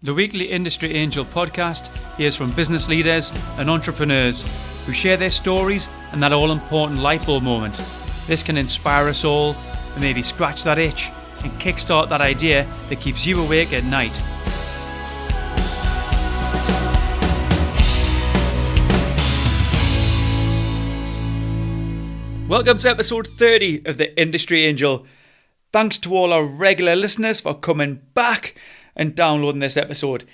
The weekly Industry Angel podcast hears from business leaders and entrepreneurs who share their stories and that all-important light bulb moment. This can inspire us all and maybe scratch that itch and kickstart that idea that keeps you awake at night. Welcome to episode 30 of the Industry Angel. Thanks to all our regular listeners for coming back and downloading this episode.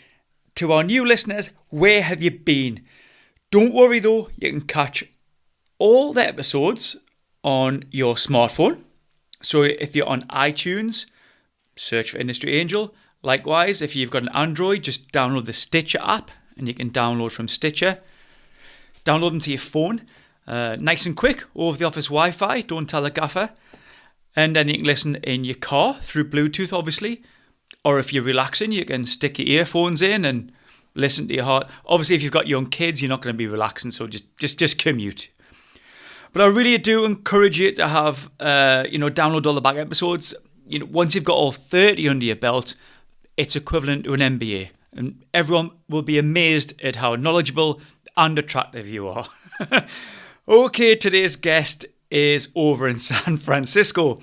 To our new listeners, where have you been? Don't worry though, you can catch all the episodes on your smartphone. So if you're on iTunes, search for Industry Angel. Likewise, if you've got an Android, just download the Stitcher app and you can download from Stitcher. Download them to your phone. Nice and quick, over the office Wi-Fi, don't tell the gaffer. And then you can listen in your car through Bluetooth, obviously. Or if you're relaxing, you can stick your earphones in and listen to your heart. Obviously, if you've got young kids, you're not going to be relaxing, so just commute. But I really do encourage you to have, download all the back episodes. Once you've got all 30 under your belt, it's equivalent to an MBA. And everyone will be amazed at how knowledgeable and attractive you are. Okay, today's guest is over in San Francisco.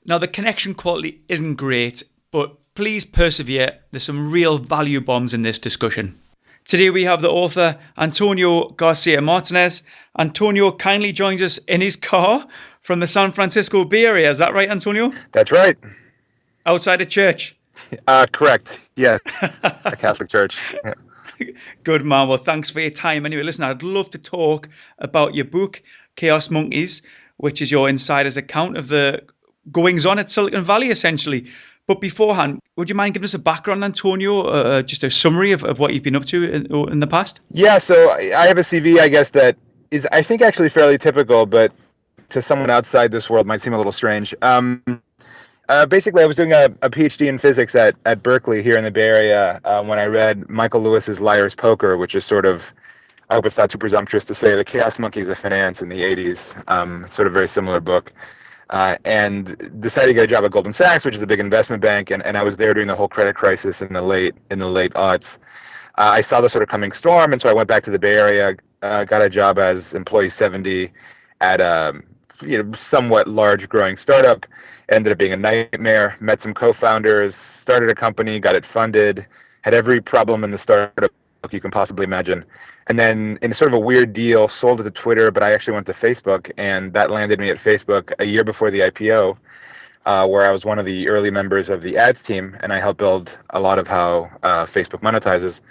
Now, the connection quality isn't great, but please persevere. There's some real value bombs in this discussion. Today we have the author Antonio García Martinez. Antonio kindly joins us in his car from the San Francisco Bay Area. Is that right, Antonio? That's right. Outside a church? Correct. Yes. A Catholic church. Yeah. Good man. Well, thanks for your time. Anyway, listen, I'd love to talk about your book, Chaos Monkeys, which is your insider's account of the goings-on at Silicon Valley, essentially. But beforehand, would you mind giving us a background, Antonio, just a summary of what you've been up to in the past? Yeah, so I have a CV, I guess, that is, I think, actually fairly typical, but to someone outside this world might seem a little strange. Basically, I was doing a PhD in physics at Berkeley here in the Bay Area when I read Michael Lewis's Liar's Poker, which is sort of, I hope it's not too presumptuous to say, the Chaos Monkeys of finance in the 80s. Sort of very similar book. And decided to get a job at Goldman Sachs, which is a big investment bank, and I was there during the whole credit crisis in the late aughts. I saw the sort of coming storm, and so I went back to the Bay Area, got a job as employee 70 at a somewhat large growing startup. Ended up being a nightmare. Met some co-founders, started a company, got it funded, had every problem in the startup you can possibly imagine. And then in sort of a weird deal, sold it to Twitter, but I actually went to Facebook, and that landed me at Facebook a year before the IPO, where I was one of the early members of the ads team, and I helped build a lot of how Facebook monetizes.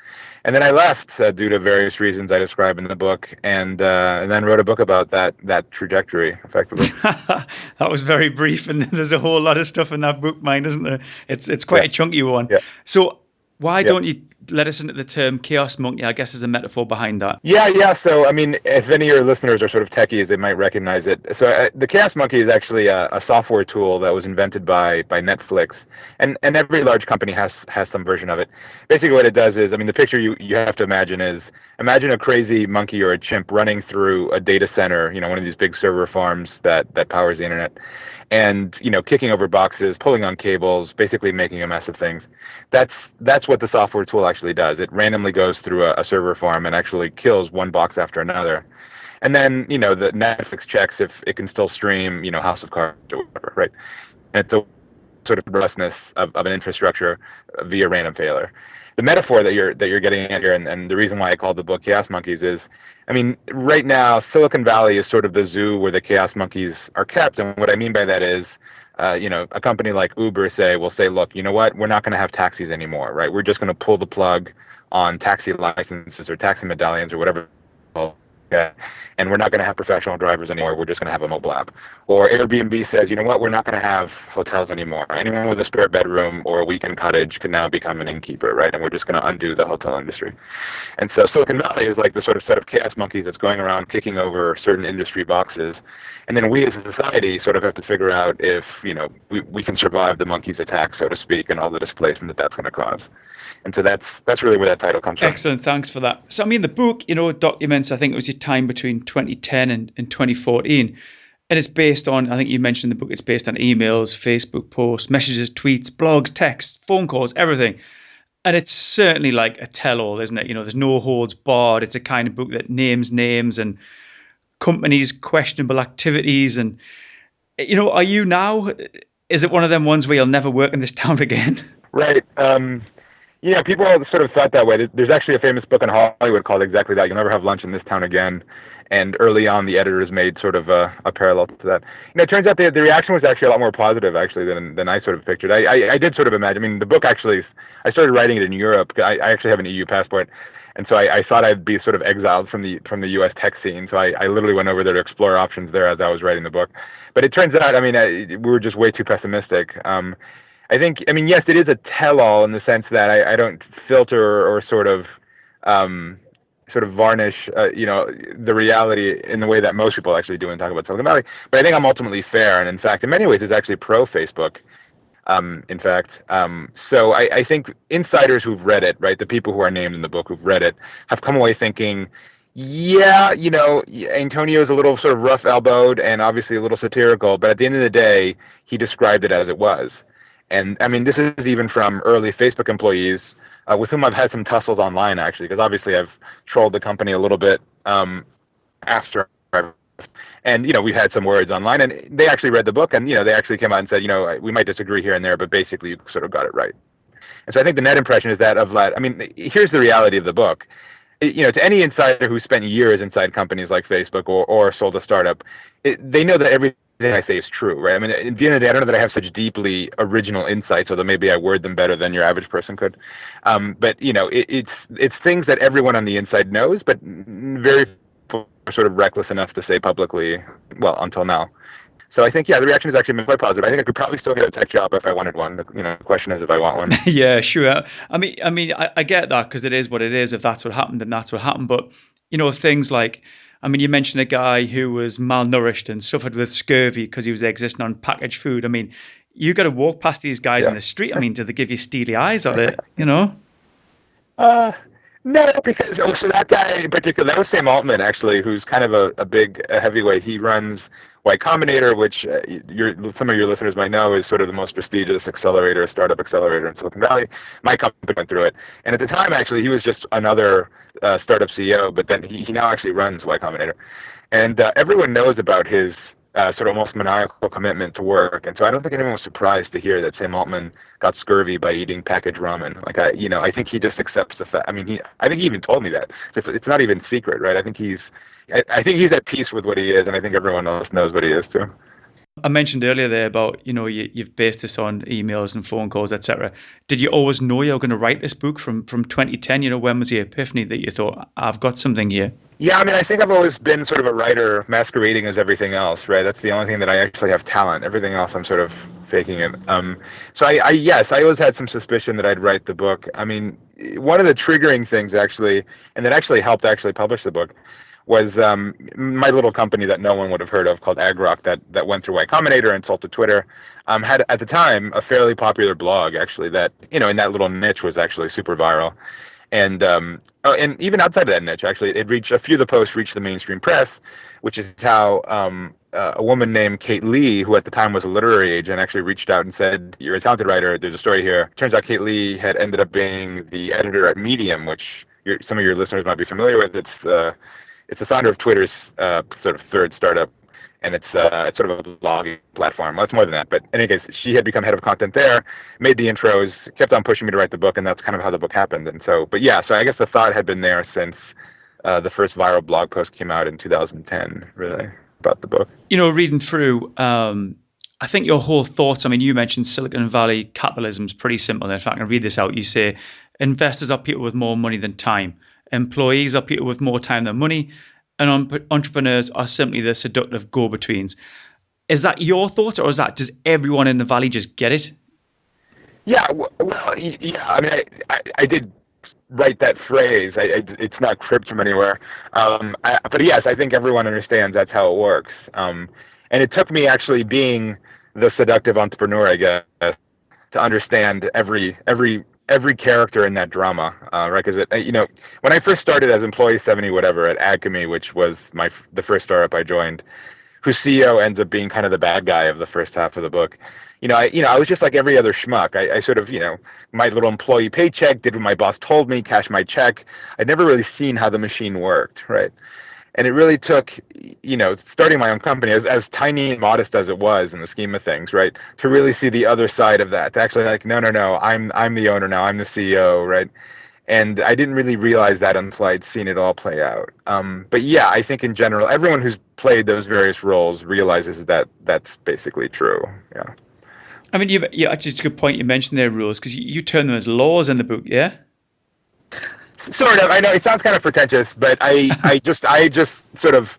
And then I left due to various reasons I describe in the book, and then wrote a book about that trajectory, effectively. That was very brief, and there's a whole lot of stuff in that book, mine, isn't there? It's quite a chunky one. Yeah. So why don't you let us into the term Chaos Monkey, I guess, is a metaphor behind that? Yeah. So, I mean, if any of your listeners are sort of techies, they might recognize it. So the Chaos Monkey is actually a software tool that was invented by Netflix. And every large company has some version of it. Basically what it does is, I mean, the picture you have to imagine is, imagine a crazy monkey or a chimp running through a data center, one of these big server farms that powers the internet. And, kicking over boxes, pulling on cables, basically making a mess of things. That's what the software tool actually does. It randomly goes through a server farm and actually kills one box after another. And then, the Netflix checks if it can still stream, House of Cards or whatever, right? And it's a sort of robustness of an infrastructure via random failure. The metaphor that you're getting at here, and the reason why I called the book Chaos Monkeys is, I mean, right now, Silicon Valley is sort of the zoo where the Chaos Monkeys are kept. And what I mean by that is, a company like Uber will say, look, you know what? We're not going to have taxis anymore, right? We're just going to pull the plug on taxi licenses or taxi medallions or whatever. And we're not going to have professional drivers anymore. We're just going to have a mobile app. Or Airbnb says, you know what? We're not going to have hotels anymore. Anyone with a spare bedroom or a weekend cottage can now become an innkeeper, right? And we're just going to undo the hotel industry. And so Silicon Valley is like the sort of set of chaos monkeys that's going around kicking over certain industry boxes. And then we as a society sort of have to figure out if, we can survive the monkey's attack, so to speak, and all the displacement that's going to cause. And so that's really where that title comes from. Excellent, thanks for that. So, I mean, the book, documents, I think it was your time between 2010 and 2014. And it's based on, I think you mentioned in the book, it's based on emails, Facebook posts, messages, tweets, blogs, texts, phone calls, everything. And it's certainly like a tell-all, isn't it? There's no holds barred. It's a kind of book that names names and companies' questionable activities. And, are you now, is it one of them ones where you'll never work in this town again? Right. People sort of thought that way. There's actually a famous book in Hollywood called exactly that. You'll never have lunch in this town again. And early on, the editors made sort of a parallel to that. It turns out the reaction was actually a lot more positive, actually, than I sort of pictured. I did sort of imagine. I mean, the book actually, I started writing it in Europe. I actually have an EU passport. And so I thought I'd be sort of exiled from the U.S. tech scene. So I literally went over there to explore options there as I was writing the book. But it turns out, we were just way too pessimistic. Yes, it is a tell-all in the sense that I don't filter or sort of varnish, the reality in the way that most people actually do and talk about Silicon Valley. But I think I'm ultimately fair, and in fact, in many ways, it's actually pro-Facebook. So I think insiders who've read it, right, the people who are named in the book who've read it, have come away thinking, yeah, Antonio's a little sort of rough-elbowed and obviously a little satirical, but at the end of the day, he described it as it was. And this is even from early Facebook employees with whom I've had some tussles online, actually, because obviously I've trolled the company a little bit after I've. And, we've had some words online, and they actually read the book, and, they actually came out and said, we might disagree here and there, but basically you sort of got it right. And so I think the net impression is that here's the reality of the book. To any insider who spent years inside companies like Facebook or sold a startup, they know that everything I say is true, right? At the end of the day, I don't know that I have such deeply original insights, although maybe I word them better than your average person could. But it's things that everyone on the inside knows, but very people are sort of reckless enough to say publicly, well, until now. So I think, the reaction has actually been quite positive. I think I could probably still get a tech job if I wanted one. The question is if I want one. Yeah, sure. I get that because it is what it is. If that's what happened, then that's what happened. But, things like, you mentioned a guy who was malnourished and suffered with scurvy because he was existing on packaged food. You got to walk past these guys in the street. Do they give you steely eyes on it, No, because so that guy in particular, that was Sam Altman, actually, who's kind of a heavyweight. He runs Y Combinator, which some of your listeners might know is sort of the most prestigious startup accelerator in Silicon Valley. My company went through it. And at the time, actually, he was just another startup CEO, but then he now actually runs Y Combinator. And everyone knows about his sort of almost maniacal commitment to work. And so I don't think anyone was surprised to hear that Sam Altman got scurvy by eating packaged ramen. I think he just accepts the fact. I think he even told me that. It's not even secret, right? I think he's at peace with what he is, and I think everyone else knows what he is too. I mentioned earlier there about, you've based this on emails and phone calls, etc. Did you always know you were going to write this book from 2010? When was the epiphany that you thought, I've got something here? Yeah, I think I've always been sort of a writer masquerading as everything else, right? That's the only thing that I actually have talent. Everything else I'm sort of faking it. So I always had some suspicion that I'd write the book. One of the triggering things actually, and that actually helped publish the book, was my little company that no one would have heard of called AgRock that went through Y Combinator and sold to Twitter, had at the time a fairly popular blog actually that, in that little niche was actually super viral. And even outside of that niche, actually, a few of the posts reached the mainstream press, which is how a woman named Kate Lee, who at the time was a literary agent, actually reached out and said, "You're a talented writer. There's a story here." Turns out Kate Lee had ended up being the editor at Medium, which some of your listeners might be familiar with. It's the founder of Twitter's sort of third startup, and it's sort of a blogging platform. Well, it's more than that, but in any case, she had become head of content there, made the intros, kept on pushing me to write the book, and that's kind of how the book happened. And so, so I guess the thought had been there since the first viral blog post came out in 2010, really, about the book. Reading through, I think your whole thoughts, you mentioned Silicon Valley capitalism is pretty simple. In fact, I can read this out. You say, investors are people with more money than time. Employees are people with more time than money, and entrepreneurs are simply the seductive go-betweens. Is that your thought, or does everyone in the Valley just get it? Yeah, I did write that phrase. It's not cribbed from anywhere. But yes, I think everyone understands that's how it works. And it took me actually being the seductive entrepreneur, I guess, to understand every character in that drama, right? Because when I first started as employee 70 whatever at Alchemy, which was the first startup I joined, whose CEO ends up being kind of the bad guy of the first half of the book. I was just like every other schmuck. I sort of, my little employee paycheck, did what my boss told me, cashed my check. I'd never really seen how the machine worked, right? And it really took, starting my own company, as tiny and modest as it was in the scheme of things, right, to really see the other side of that. To actually like, no, I'm the owner now, I'm the CEO, right? And I didn't really realize that until I'd seen it all play out. But yeah, I think in general, everyone who's played those various roles realizes that that's basically true. Yeah. I mean, actually, it's a good point you mentioned their rules because you term them as laws in the book, yeah? Sort of. I know it sounds kind of pretentious, but I just sort of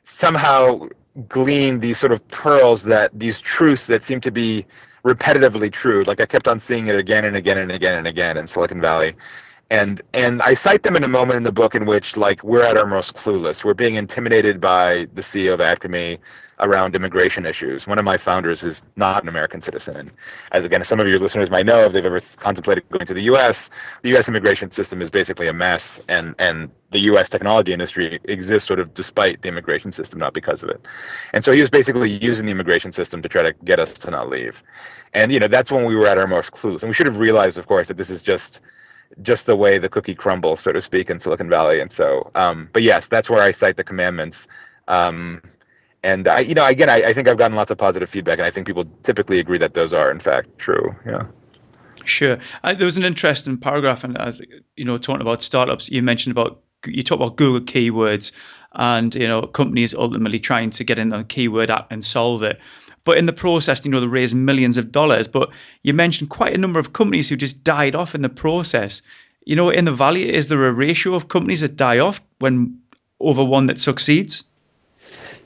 somehow gleaned these sort of pearls, these truths that seem to be repetitively true. Like I kept on seeing it again and again and again and again in Silicon Valley. And I cite them in a moment in the book in which, like, we're at our most clueless. We're being intimidated by the CEO of Acme around immigration issues. One of my founders is not an American citizen. And as, again, some of your listeners might know, if they've ever contemplated going to the U.S., the U.S. immigration system is basically a mess. And the U.S. technology industry exists sort of despite the immigration system, not because of it. And so he was basically using the immigration system to try to get us to not leave. And, that's when we were at our most clueless. And we should have realized, of course, that this is just the way the cookie crumbles, so to speak, in Silicon Valley. And so, but yes, that's where I cite the commandments. And I think I've gotten lots of positive feedback, and I think people typically agree that those are in fact true. Yeah. Sure. There was an interesting paragraph, and talking about startups, you talk about Google keywords, and companies ultimately trying to get in on a keyword app and solve it. But in the process, they raise millions of dollars. But you mentioned quite a number of companies who just died off in the process. In the Valley, is there a ratio of companies that die off when over one that succeeds?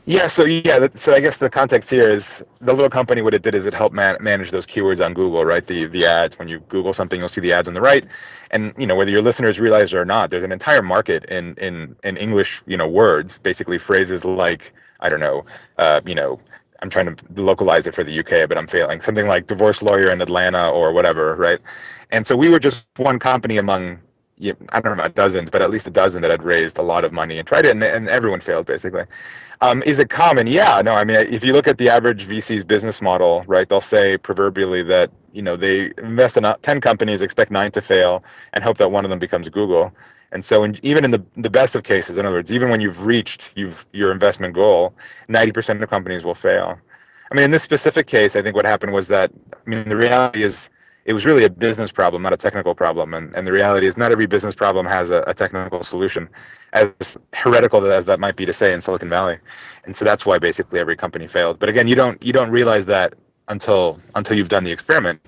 Yeah, so I guess the context here is the little company. What it did is it helped manage those keywords on Google, right? The ads. When you Google something, you'll see the ads on the right, and whether your listeners realize it or not, there's an entire market in English, words, basically phrases like, I don't know, I'm trying to localize it for the UK, but I'm failing. Something like divorce lawyer in Atlanta or whatever, right? And so we were just one company among, I don't know about dozens, but at least a dozen that had raised a lot of money and tried it, and everyone failed basically. Is it common? Yeah, no. I mean, if you look at the average VC's business model, right, they'll say proverbially that they invest in 10 companies, expect 9 to fail, and hope that one of them becomes Google. And so, even in the best of cases, in other words, even when you've reached your investment goal, 90% of companies will fail. I mean, in this specific case, I think what happened was that, the reality is it was really a business problem, not a technical problem. And the reality is not every business problem has a technical solution, as heretical as that might be to say in Silicon Valley. And so that's why basically every company failed. But again, you don't realize that until you've done the experiment.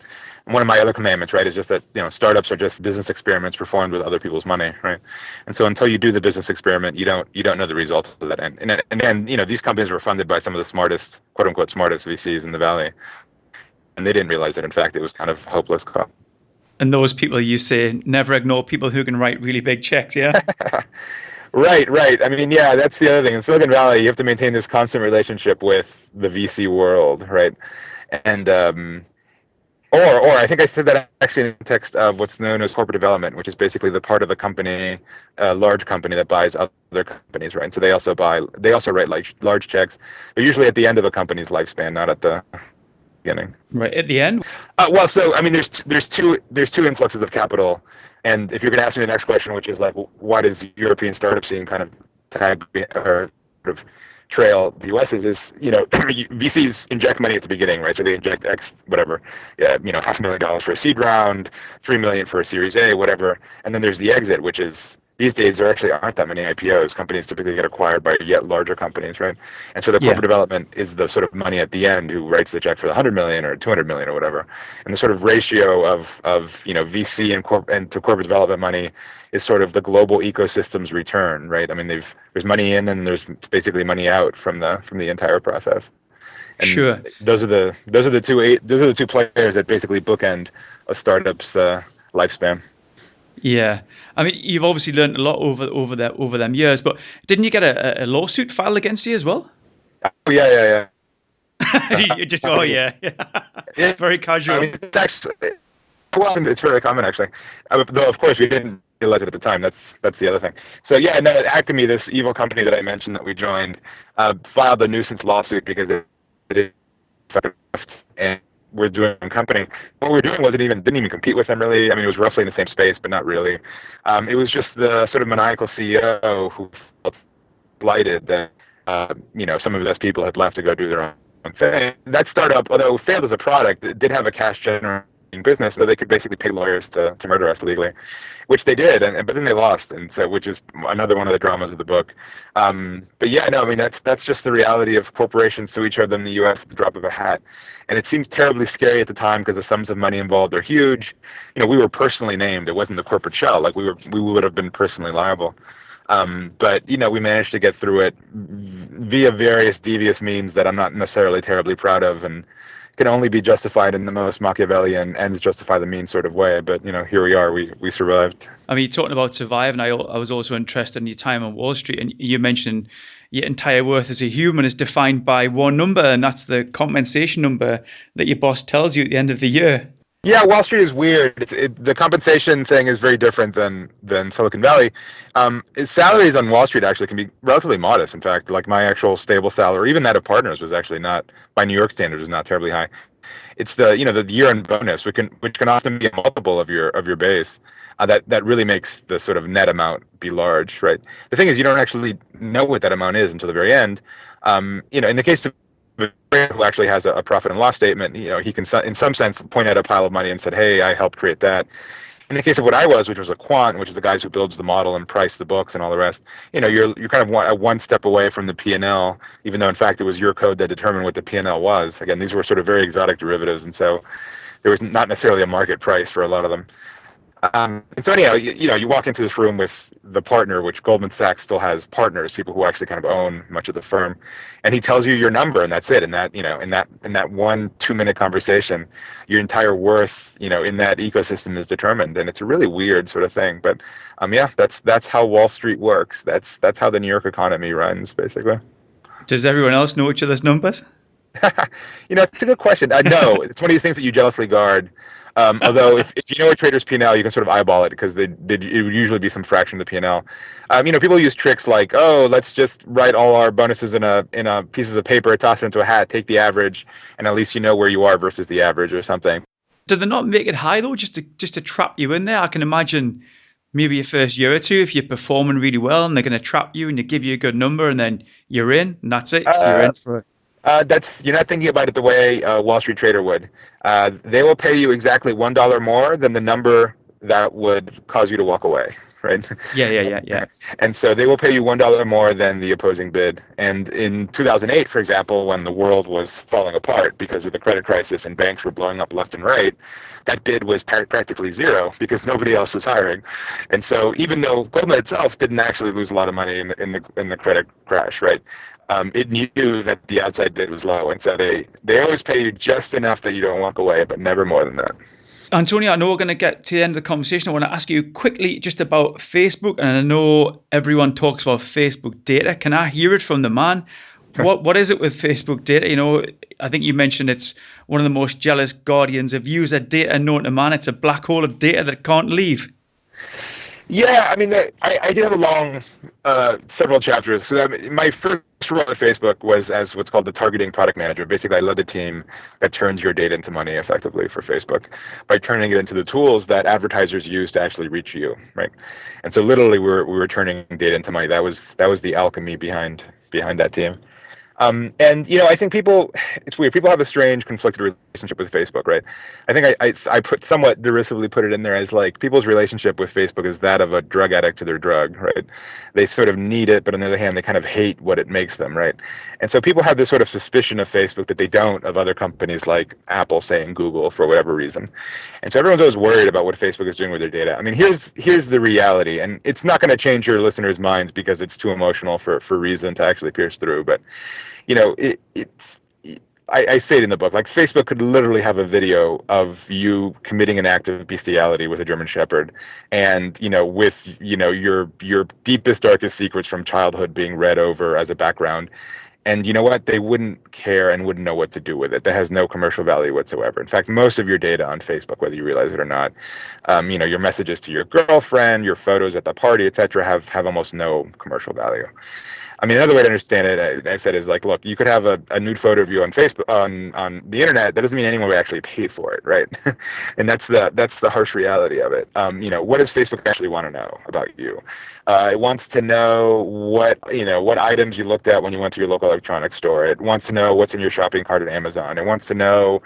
And one of my other commandments, right, is just that startups are just business experiments performed with other people's money, right? And so until you do the business experiment, you don't know the result of that. And these companies were funded by some of the smartest, quote unquote, smartest VCs in the Valley, and they didn't realize that in fact it was kind of hopeless. And those people, you say, never ignore people who can write really big checks, yeah? Right. I mean, yeah, that's the other thing. In Silicon Valley, you have to maintain this constant relationship with the VC world, right? And or I think I said that actually in the text of what's known as corporate development, which is basically the part of the company, large company that buys other companies, right? And so they also write like large checks, but usually at the end of a company's lifespan, not at the beginning. Right at the end. Well, so I mean, there's two influxes of capital, and if you're going to ask me the next question, which is like, why does European startup scene kind of tag or sort of trail the U.S. is VCs inject money at the beginning, right? So they inject X whatever, $500,000 for a seed round, $3 million for a Series A, whatever, and then there's the exit, which is. These days, there actually aren't that many IPOs. Companies typically get acquired by yet larger companies, right? And so the corporate development is the sort of money at the end who writes the check for the 100 million or 200 million or whatever. And the sort of ratio of VC and to corporate development money is sort of the global ecosystem's return, right? I mean, there's money in and there's basically money out from the entire process. And sure. Those are the two players that basically bookend a startup's lifespan. Yeah, I mean, you've obviously learned a lot over them years, but didn't you get a lawsuit filed against you as well? Oh, yeah. You just yeah. Very casual. I mean, it's actually it's very common actually, though of course we didn't realize it at the time. That's the other thing. So yeah, no, Acme, this evil company that I mentioned that we joined, filed a nuisance lawsuit because it and were doing a company. What we were doing didn't even compete with them really. I mean, it was roughly in the same space, but not really. It was just the sort of maniacal CEO who felt slighted that some of his best people had left to go do their own thing. That startup, although it failed as a product, it did have a cash generating business, so they could basically pay lawyers to murder us legally, which they did, but then they lost, and so which is another one of the dramas of the book. But yeah, no, I mean that's just the reality of corporations sue each other in the U.S. at the drop of a hat, and it seems terribly scary at the time because the sums of money involved are huge. We were personally named; it wasn't the corporate shell; like we would have been personally liable. But we managed to get through it via various devious means that I'm not necessarily terribly proud of, and can only be justified in the most Machiavellian ends justify the means sort of way. But here we are. We survived. I mean, you're talking about surviving. I was also interested in your time on Wall Street, and you mentioned your entire worth as a human is defined by one number, and that's the compensation number that your boss tells you at the end of the year. Yeah, Wall Street is weird. The compensation thing is very different than Silicon Valley. Salaries on Wall Street actually can be relatively modest. In fact, like my actual stable salary, even that of partners, was actually not, by New York standards, was not terribly high. It's the year-end bonus, which can often be a multiple of your base. That really makes the sort of net amount be large, right? The thing is, you don't actually know what that amount is until the very end. In the case of who actually has a profit and loss statement, he can in some sense point out a pile of money and said, hey, I helped create that. In the case of what I was, which was a quant, which is the guys who builds the model and price the books and all the rest, you're kind of one step away from the P&L, even though in fact it was your code that determined what the P&L was. Again, these were sort of very exotic derivatives, and so there was not necessarily a market price for a lot of them. And so anyhow, you walk into this room with the partner, which Goldman Sachs still has partners, people who actually kind of own much of the firm, and he tells you your number, and that's it. And that, in that 1-2 minute conversation, your entire worth, in that ecosystem is determined, and it's a really weird sort of thing. But that's how Wall Street works. That's how the New York economy runs, basically. Does everyone else know each other's numbers? It's a good question. No, it's one of the things that you jealously guard. Although if you know a trader's P&L, you can sort of eyeball it because it would usually be some fraction of the P&L. People use tricks like, oh, let's just write all our bonuses in a pieces of paper, toss it into a hat, take the average, and at least you know where you are versus the average or something. Do they not make it high though, just to trap you in there? I can imagine maybe your first year or two, if you're performing really well, and they're going to trap you and they give you a good number, and then you're in, and that's it. You're in for it. You're not thinking about it the way a Wall Street trader would. They will pay you exactly $1 more than the number that would cause you to walk away, right? Yeah. And so they will pay you $1 more than the opposing bid. And in 2008, for example, when the world was falling apart because of the credit crisis and banks were blowing up left and right, that bid was practically zero because nobody else was hiring. And so even though Goldman itself didn't actually lose a lot of money in the credit crash, right? It knew that the outside bid was low, and so they always pay you just enough that you don't walk away, but never more than that. Antonio, I know we're going to get to the end of the conversation. I want to ask you quickly just about Facebook, and I know everyone talks about Facebook data. Can I hear it from the man? What is it with Facebook data? I think you mentioned it's one of the most jealous guardians of user data known to man. It's a black hole of data that can't leave. Yeah, I mean, I did have a long, several chapters. So my first role at Facebook was as what's called the targeting product manager. Basically, I led the team that turns your data into money effectively for Facebook by turning it into the tools that advertisers use to actually reach you, right? And so literally, we were turning data into money. That was the alchemy behind that team. And I think it's weird. People have a strange conflicted relationship with Facebook, right? I think I somewhat derisively put it in there as like people's relationship with Facebook is that of a drug addict to their drug, right? They sort of need it, but on the other hand, they kind of hate what it makes them, right? And so people have this sort of suspicion of Facebook that they don't of other companies like Apple, say, and Google for whatever reason. And so everyone's always worried about what Facebook is doing with their data. I mean, here's the reality, and it's not going to change your listeners' minds because it's too emotional for reason to actually pierce through, but I say it in the book, like Facebook could literally have a video of you committing an act of bestiality with a German Shepherd and, with, your deepest, darkest secrets from childhood being read over as a background. And you know what? They wouldn't care and wouldn't know what to do with it. That has no commercial value whatsoever. In fact, most of your data on Facebook, whether you realize it or not, your messages to your girlfriend, your photos at the party, etc., have almost no commercial value. I mean, another way to understand it, I've said, is like, look, you could have a nude photo of you on Facebook, on the internet. That doesn't mean anyone would actually pay for it, right? And that's the harsh reality of it. What does Facebook actually want to know about you? It wants to know what items you looked at when you went to your local electronics store. It wants to know what's in your shopping cart at Amazon. It wants to know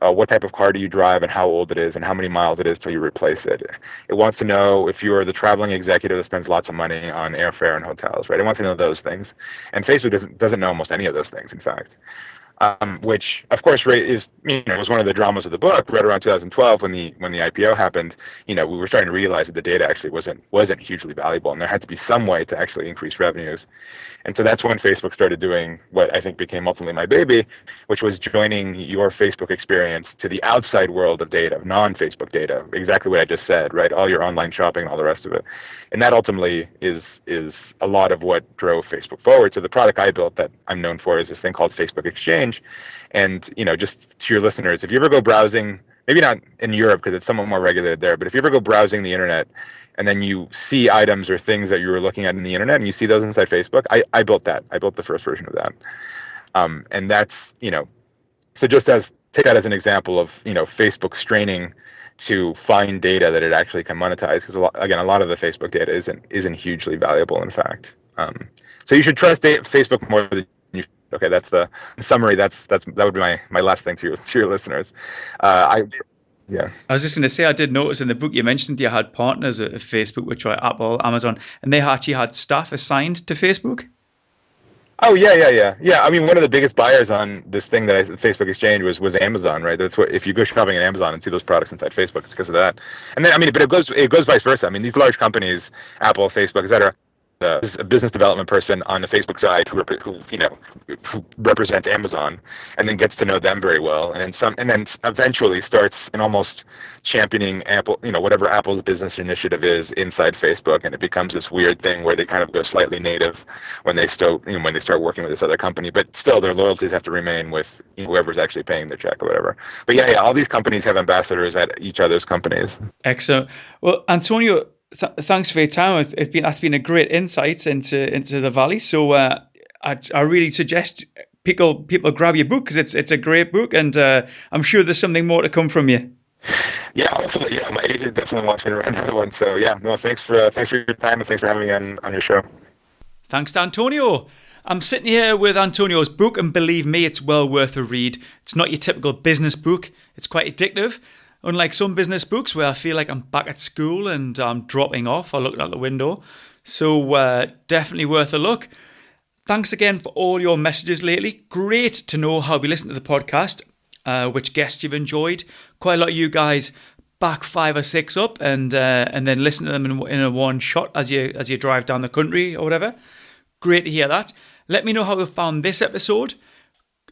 what type of car do you drive and how old it is and how many miles it is till you replace it. It wants to know if you are the traveling executive that spends lots of money on airfare and hotels, right? It wants to know those things. And Facebook doesn't know almost any of those things, in fact. Which, of course, was one of the dramas of the book. Right around 2012, when the IPO happened, we were starting to realize that the data actually wasn't hugely valuable, and there had to be some way to actually increase revenues. And so that's when Facebook started doing what I think became ultimately my baby, which was joining your Facebook experience to the outside world of data, of non-Facebook data. Exactly what I just said, right? All your online shopping and all the rest of it. And that ultimately is a lot of what drove Facebook forward. So the product I built that I'm known for is this thing called Facebook Exchange. And, just to your listeners, if you ever go browsing, maybe not in Europe because it's somewhat more regulated there, but if you ever go browsing the internet and then you see items or things that you were looking at in the internet and you see those inside Facebook, I built that. I built the first version of that. And that's, so take that as an example of, Facebook straining to find data that it actually can monetize, because a lot of the Facebook data isn't hugely valuable, in fact. So you should trust Facebook more than you. Okay, that's the summary. That would be my last thing to your listeners. Yeah. I was just going to say, I did notice in the book you mentioned you had partners at Facebook, which were Apple, Amazon, and they actually had staff assigned to Facebook. Oh yeah. I mean, one of the biggest buyers on this thing Facebook Exchange was Amazon, right? That's what, if you go shopping at Amazon and see those products inside Facebook, it's because of that. And then, but it goes vice versa. I mean, these large companies, Apple, Facebook, etc. There's a business development person on the Facebook side who represents Amazon, and then gets to know them very well, and then eventually starts in almost championing Apple, whatever Apple's business initiative is inside Facebook, and it becomes this weird thing where they kind of go slightly native when they start working with this other company, but still their loyalties have to remain with whoever's actually paying their check or whatever. But yeah, all these companies have ambassadors at each other's companies. Excellent. Well, Antonio, thanks for your time. That's been a great insight into the Valley. So I really suggest people grab your book, because it's a great book, and I'm sure there's something more to come from you. Yeah, hopefully. Yeah, my agent definitely wants me to write another one. So yeah, no, thanks for your time, and thanks for having me on your show. Thanks to Antonio. I'm sitting here with Antonio's book, and believe me, it's well worth a read. It's not your typical business book. It's quite addictive. Unlike some business books where I feel like I'm back at school and I'm dropping off or looking out the window. So definitely worth a look. Thanks again for all your messages lately. Great to know how we listen to the podcast, which guests you've enjoyed. Quite a lot of you guys back 5 or 6 up and then listen to them in a one shot as you drive down the country or whatever. Great to hear that. Let me know how you found this episode.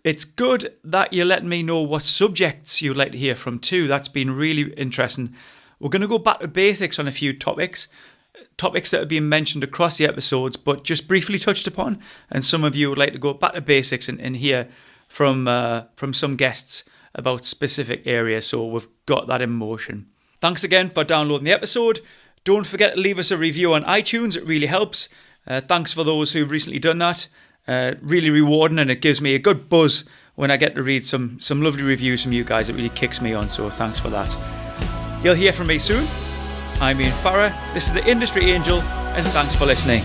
It's good that you're letting me know what subjects you'd like to hear from too. That's been really interesting. We're going to go back to basics on a few topics that have been mentioned across the episodes, but just briefly touched upon. And some of you would like to go back to basics and hear from some guests about specific areas. So we've got that in motion. Thanks again for downloading the episode. Don't forget to leave us a review on iTunes. It really helps. Thanks for those who've recently done that. Really rewarding, and it gives me a good buzz when I get to read some lovely reviews from you guys. It really kicks me on, so thanks for that. You'll hear from me soon. I'm Ian Farrer, this is the Industry Angel, and thanks for listening.